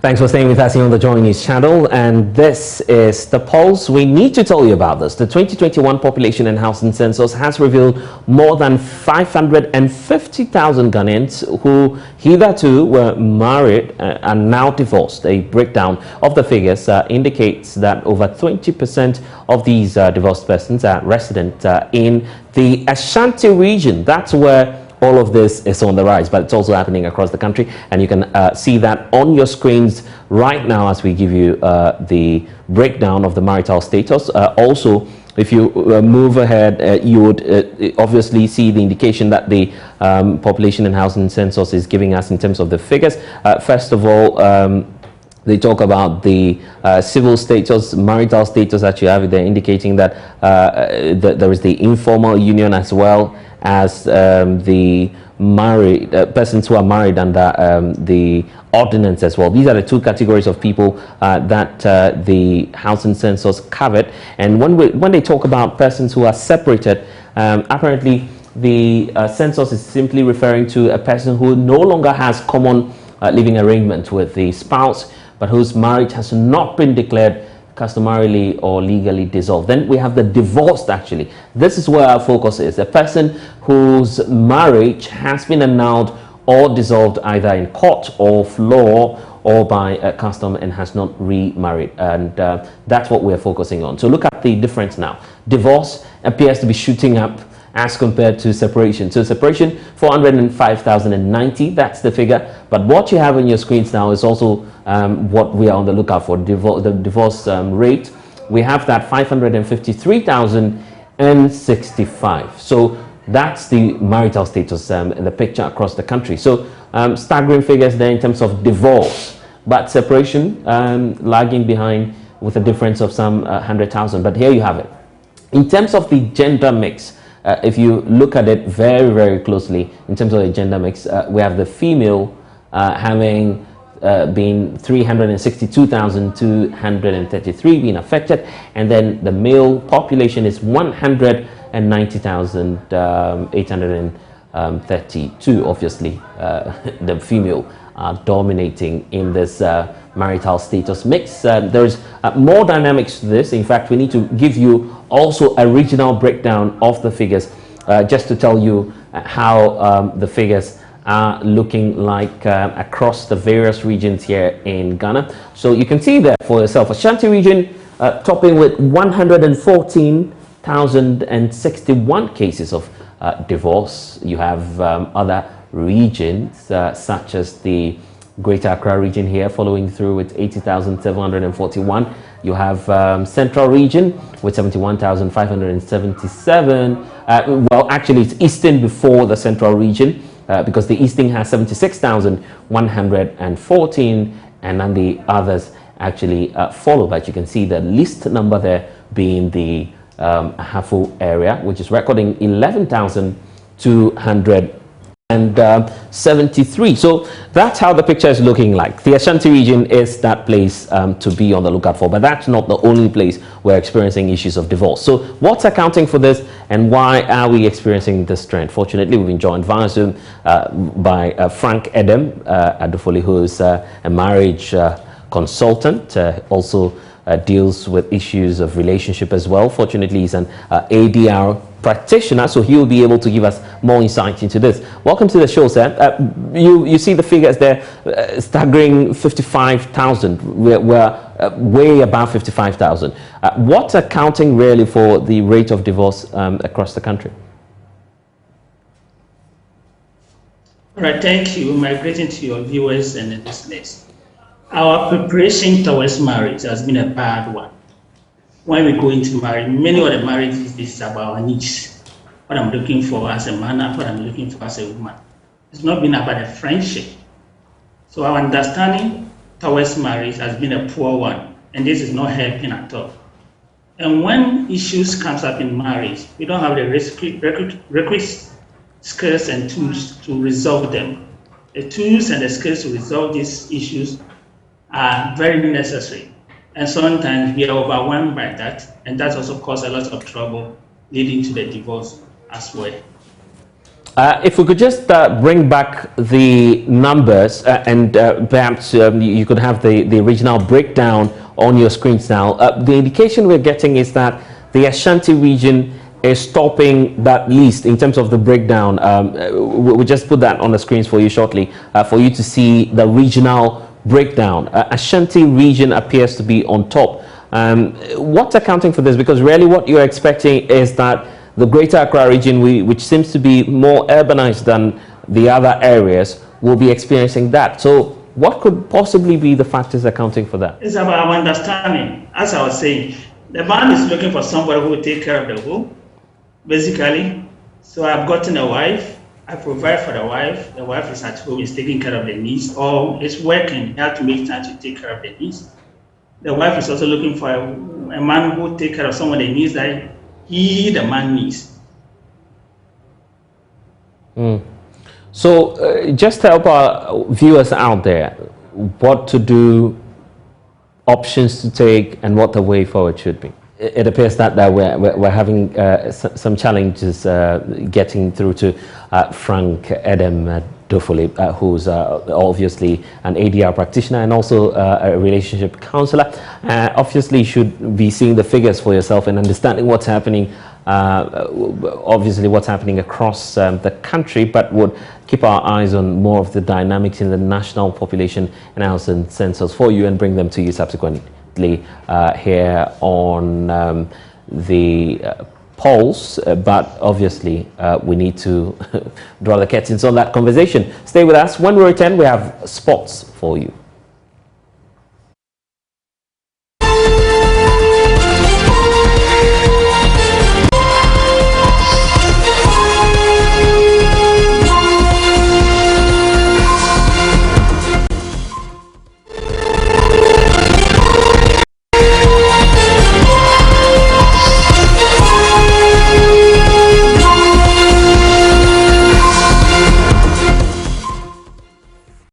Thanks for staying with us here on the Joy News channel, and this is the pulse. We need to tell you about this. The 2021 Population and Housing Census has revealed more than 550,000 Ghanaians who hitherto were married and now divorced. A breakdown of the figures indicates that over 20% of these divorced persons are resident in the Ashanti region. That's where all of this is on the rise, but it's also happening across the country, and you can see that on your screens right now as we give you the breakdown of the marital status. Also, if you move ahead, you would obviously see the indication that the Population and Housing Census is giving us in terms of the figures. First of all, they talk about the civil status, marital status that you have there, indicating that there is the informal union as well as the married persons who are married under the ordinance as well. These are the two categories of people that the housing census covered. And when they talk about persons who are separated, apparently the census is simply referring to a person who no longer has common living arrangement with the spouse, but whose marriage has not been declared customarily or legally dissolved. Then we have the divorced. Actually, this is where our focus is: a person whose marriage has been annulled or dissolved either in court of law or by custom and has not remarried, and that's what we're focusing on. So look at the difference now. Divorce appears to be shooting up as compared to separation. So separation, 405,090, that's the figure. But what you have on your screens now is also what we are on the lookout for, the divorce rate. We have that 553,065. So that's the marital status in the picture across the country. So staggering figures there in terms of divorce, but separation lagging behind with a difference of some 100,000. But here you have it. In terms of the gender mix, if you look at it very, very closely, in terms of the gender mix, we have the female having been 362,233 being affected, and then the male population is 190,832. Obviously, the female are dominating in this marital status mix. There's more dynamics to this. In fact, we need to give you also a regional breakdown of the figures, just to tell you how the figures are looking like across the various regions here in Ghana. So you can see there for yourself. Ashanti region topping with 114,061 cases of divorce. You have other regions such as the Greater Accra region here following through with 80,741. You have Central region with 71,577. Well, actually it's Eastern before the Central region, because the Eastern has 76,114, and then the others actually follow. But you can see the least number there being the Ahafo area, which is recording 11,273. So that's how the picture is looking like. The Ashanti region is that place to be on the lookout for, but that's not the only place we're experiencing issues of divorce. So what's accounting for this, and why are we experiencing this trend? Fortunately, we've been joined via Zoom by Frank Edem Adufoli, who is a marriage consultant, also deals with issues of relationship as well. Fortunately, he's an ADR practitioner, so he will be able to give us more insight into this. Welcome to the show, sir. You see the figures there, staggering 55,000. We're way above 55,000. What's accounting really for the rate of divorce across the country? All right, thank you. My greetings to your viewers and the listeners. Our preparation towards marriage has been a bad one. When we go into marriage, many of the marriages is about our needs. What I'm looking for as a man, and what I'm looking for as a woman. It's not been about a friendship. So our understanding towards marriage has been a poor one, and this is not helping at all. And when issues comes up in marriage, we don't have the requisite skills and tools to resolve them. The tools and the skills to resolve these issues are very necessary. And sometimes we are overwhelmed by that, and that also causes a lot of trouble leading to the divorce as well. If we could just bring back the numbers and perhaps you could have the regional breakdown on your screens now. The indication we're getting is that the Ashanti region is topping that list in terms of the breakdown. We'll just put that on the screens for you shortly for you to see the regional breakdown. Ashanti region appears to be on top. What's accounting for this? Because really what you're expecting is that the Greater Accra region, which seems to be more urbanized than the other areas, will be experiencing that. So what could possibly be the factors accounting for that? It's about our understanding. As I was saying, the man is looking for somebody who will take care of the home, basically. So I've gotten a wife. I provide for the wife. The wife is at home, is taking care of the needs, or is working. You have to make time to take care of the needs. The wife is also looking for a man who will take care of some of the needs that the man needs. So just to help our viewers out there, what to do, options to take, and what the way forward should be. It appears that we're having some challenges getting through to Frank Edem Dofole, who's obviously an ADR practitioner and also a relationship counselor. Obviously, you should be seeing the figures for yourself and understanding what's happening, obviously what's happening across the country, but would keep our eyes on more of the dynamics in the national population and housing census for you and bring them to you subsequently here on the polls, but obviously we need to draw the curtains on that conversation. Stay with us. When we return, we have sports for you.